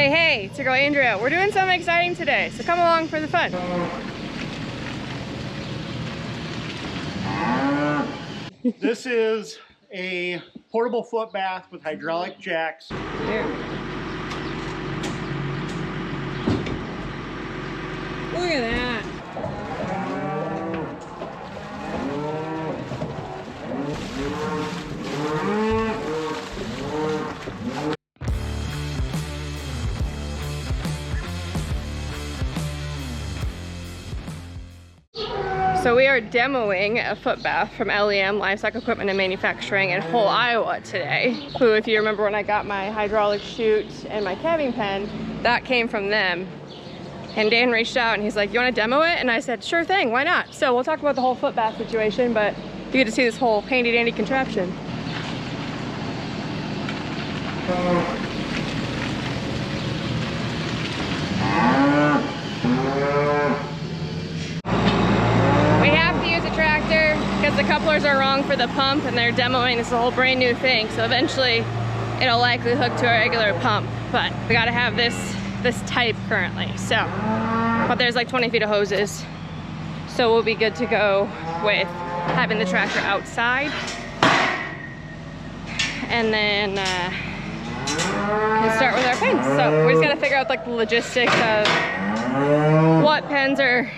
Hey, it's your girl Andrea. We're doing something exciting today, so come along for the fun. This is a portable foot bath with hydraulic jacks. Here. Look at that. So we are demoing a foot bath from LEM, Livestock Equipment and Manufacturing in Hull, Iowa today. Who, if you remember when I got my hydraulic chute and my calving pen, that came from them. And Dan reached out and he's like, you want to demo it? And I said, sure thing, why not? So we'll talk about the whole foot bath situation, but you get to see this whole handy dandy contraption. Because the couplers are wrong for the pump and they're demoing this whole brand new thing, so eventually it'll likely hook to a regular pump, but we got to have this type currently. So, but there's like 20 feet of hoses, so we'll be good to go with having the tractor outside, and then we'll start with our pens. So we just got to figure out like the logistics of what pens are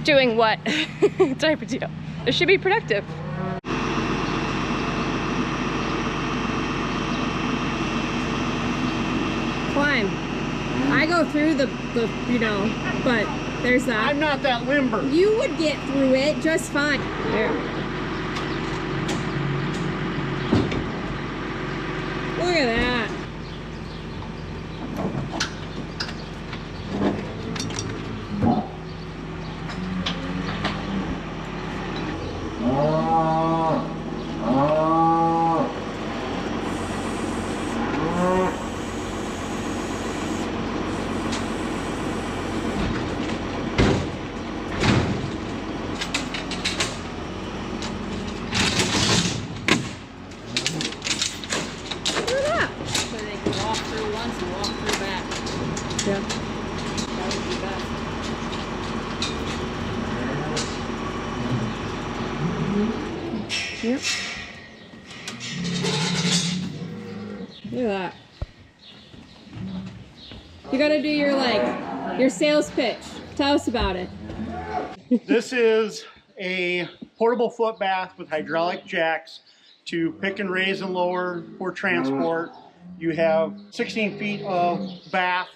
doing what type of deal. It should be productive. Climb. I go through the you know, but there's that. I'm not that limber. You would get through it just fine. There. Look at that. Yeah. That would be best. Yep. Look at that. You gotta do your sales pitch. Tell us about it. This is a portable foot bath with hydraulic jacks to pick and raise and lower for transport. You have 16 feet of bath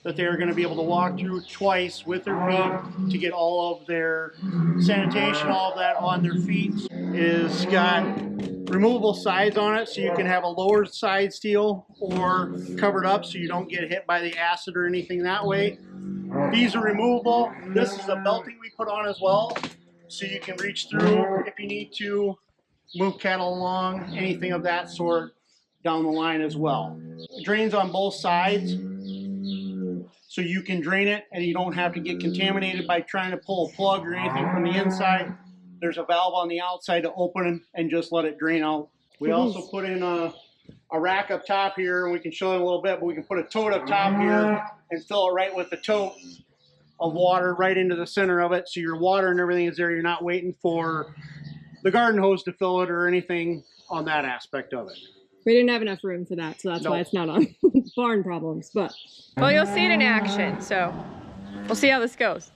that they're going to be able to walk through twice with their feet to get all of their sanitation, all of that on their feet. It's got removable sides on it, so you can have a lower side steel or covered up so you don't get hit by the acid or anything that way. These are removable. This is a belting we put on as well, so you can reach through if you need to, move cattle along, anything of that sort down the line as well. It drains on both sides, so you can drain it and you don't have to get contaminated by trying to pull a plug or anything from the inside. There's a valve on the outside to open and just let it drain out. We also put in a rack up top here, and we can show it in a little bit, but we can put a tote up top here and fill it right with the tote of water right into the center of it, so your water and everything is there. You're not waiting for the garden hose to fill it or anything on that aspect of it. We didn't have enough room for that, so that's why it's not on. Barn problems, but. Well, you'll see it in action, so we'll see how this goes.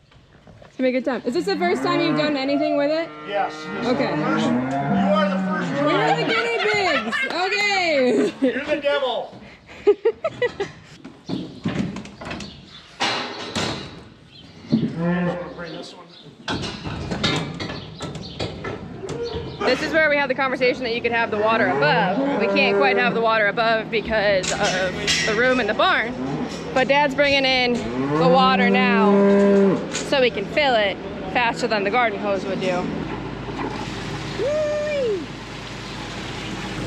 It's gonna be a good time. Is this the first time you've done anything with it? Yes. Okay. You are the first one. We're the guinea pigs! Okay! You're the devil! Bring this one. This is where we had the conversation that you could have the water above. We can't quite have the water above because of the room in the barn. But Dad's bringing in the water now so we can fill it faster than the garden hose would do. Whee!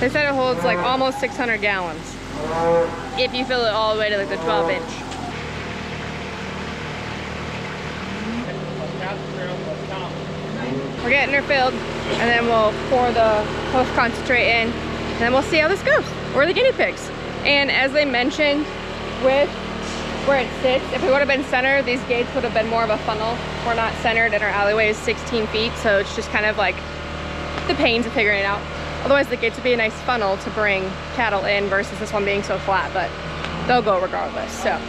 They said it holds like almost 600 gallons if you fill it all the way to like the 12-inch. We're getting her filled, and then we'll pour the hose concentrate in, and then we'll see how this goes. We're the guinea pigs. And as they mentioned with where it sits. If we would have been centered, these gates would have been more of a funnel. We're not centered and our alleyway is 16 feet, so it's just kind of like the pains of figuring it out. Otherwise the gates would be a nice funnel to bring cattle in versus this one being so flat, but they'll go regardless, so.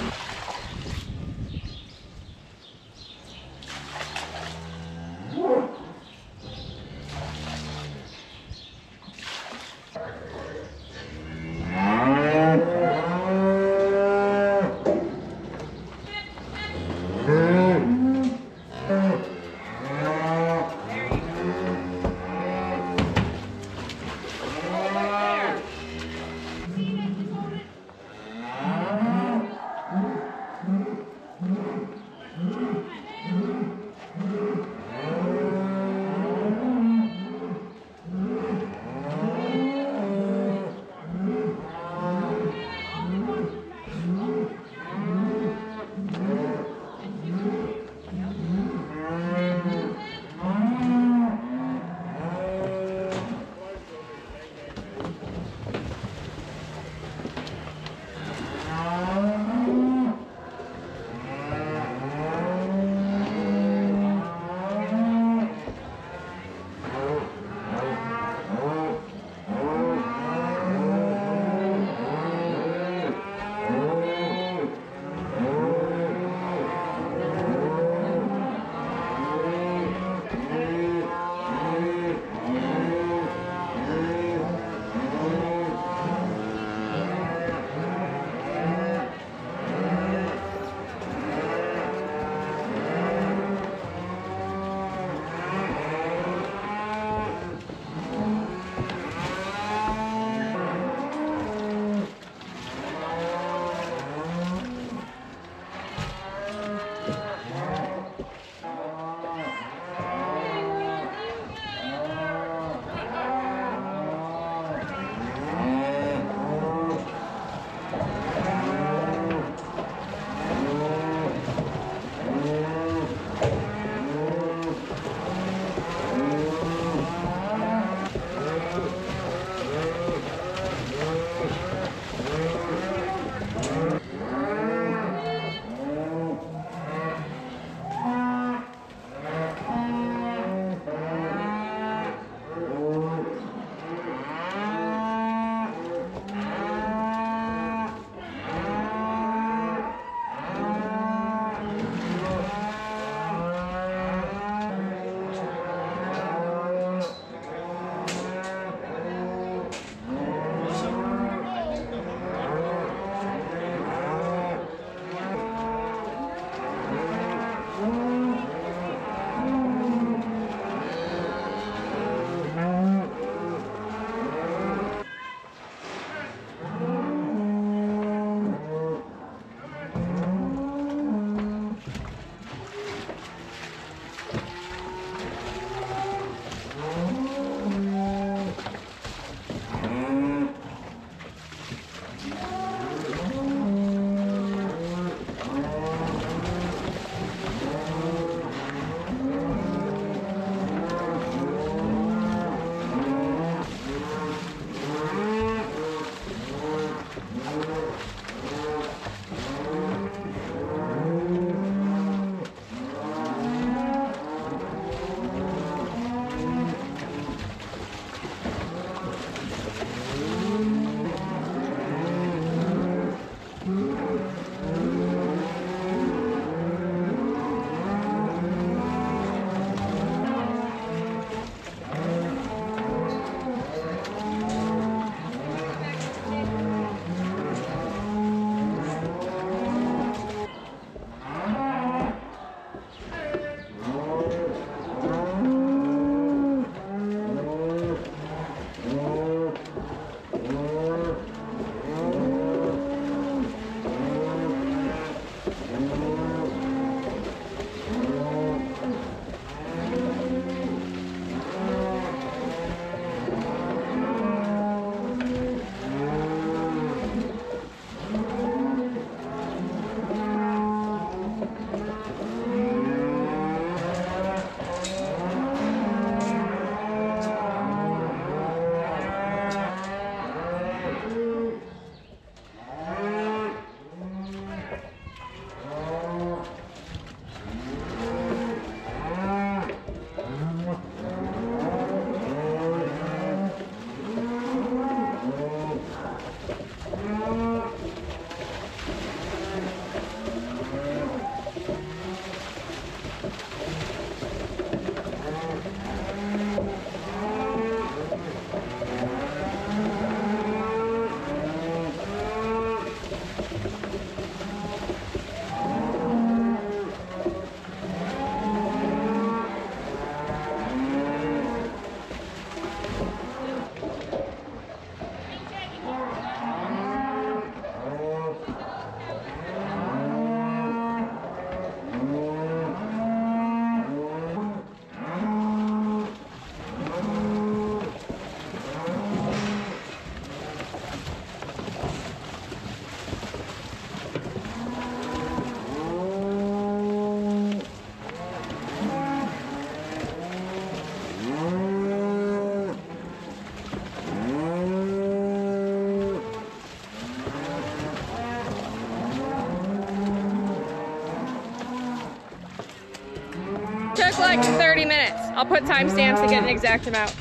like 30 minutes. I'll put timestamps to get an exact amount.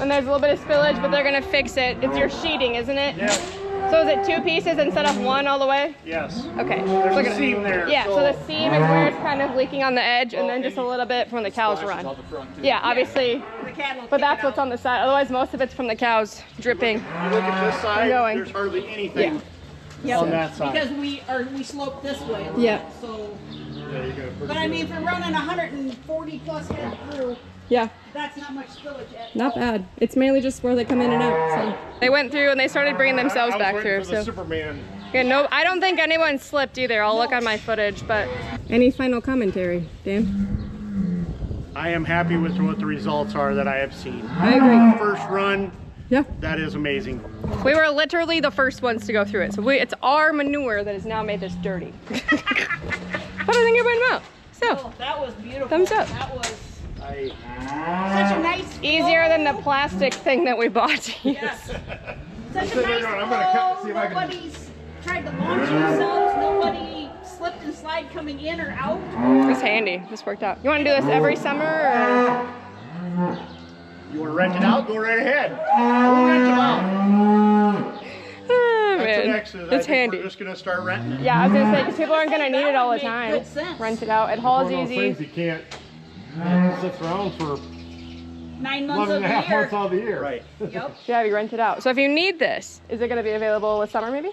And there's a little bit of spillage, but they're gonna fix it. It's your sheeting, isn't it? Yeah. So is it 2 pieces instead of 1 all the way? Yes. Okay. There's a seam there. Yeah, so the seam is where it's kind of leaking on the edge, and then just a little bit from the cows run. Yeah, obviously. But that's what's on the side. Otherwise, most of it's from the cows dripping. You look at this side, there's hardly anything on that side. Because we slope this way. Yeah. So. But I mean, for running 140 plus head through. Yeah. That's not much spillage at Not bad. It's mainly just where they come in and out. So they went through and they started bringing themselves back through. So Superman. yeah, no, I don't think anyone slipped either. I'll look on my footage. But any final commentary, Dan? I am happy with what the results are that I have seen. I agree. First run. Yeah. That is amazing. We were literally the first ones to go through it. So it's our manure that has now made this dirty. But I think it went well. So that was beautiful. Thumbs up. That was such a nice easier than the plastic thing that we bought to use. Yes. Such a nice flow. Nobody's tried to launch themselves. Nobody slipped and slide coming in or out. It's handy. This worked out. You want to do this every summer? Or? You want to rent it out? Go right ahead. We'll rent it out. Oh, That's man. the next is, It's I think handy. we're just going to start renting it. Yeah, I was going to say, because people aren't going to need it all the time. Good sense. Rent it out. It hauls easy. You can't sit around for 9 months 11 of and a half the year. months all the year. Right. Yep. Yeah, you rent it out. So if you need this, is it going to be available this summer maybe?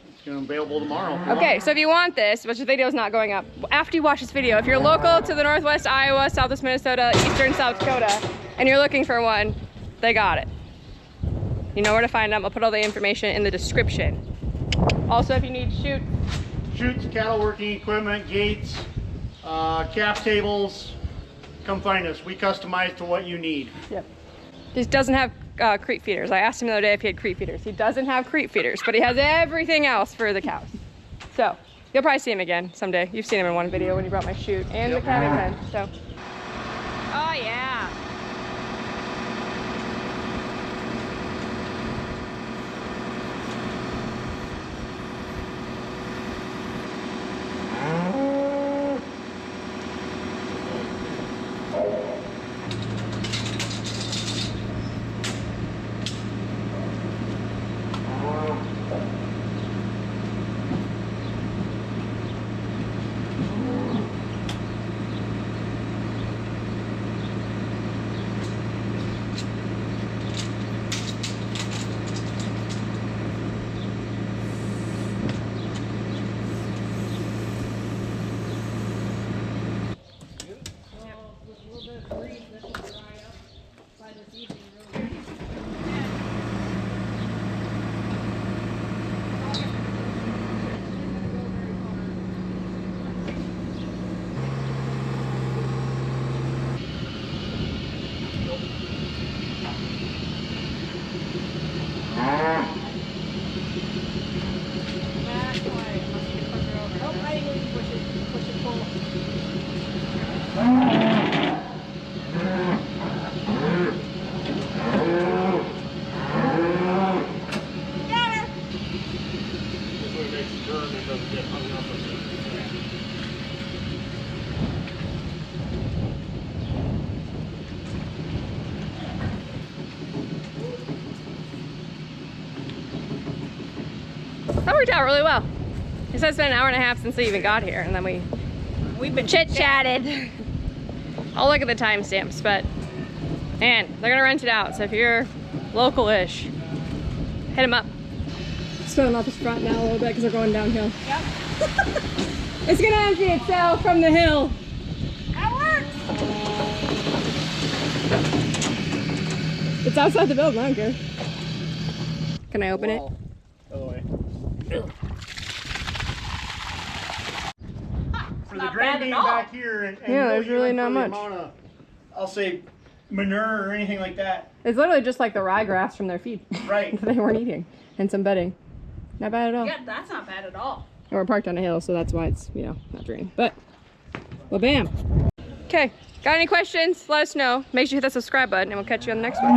It's going to be available tomorrow. Okay, so if you want this, which the video is not going up, after you watch this video, if you're local to the Northwest Iowa, Southwest Minnesota, Eastern South Dakota, and you're looking for one, they got it. You know where to find them. I'll put all the information in the description. Also, if you need Chutes, cattle working equipment, gates, calf tables, come find us. We customize to what you need. Yep. He doesn't have creep feeders. I asked him the other day if he had creep feeders. He doesn't have creep feeders, but he has everything else for the cows. So you'll probably see him again someday. You've seen him in one video when you brought my chute and the calving pen. So. Oh yeah. That worked out really well. It says it's been an hour and a half since they even got here, and then we've been chit-chatted. I'll look at the timestamps, but man, they're gonna rent it out. So if you're local-ish, hit them up. Just filling off this front now a little bit because they're going downhill. Yep. It's gonna empty itself from the hill. That works. It's outside the building, I don't care. Can I open it? By the way. For the Not drain bad being at all. back here and Yeah, there's really even not for the much. amount of, I'll say, manure or anything like that. It's literally just like the ryegrass from their feed. Right. that they weren't eating. And some bedding. Not bad at all. Yeah, that's not bad at all. And we're parked on a hill, so that's why it's, you know, not draining. But, well, bam. Okay, got any questions? Let us know. Make sure you hit that subscribe button, and we'll catch you on the next one.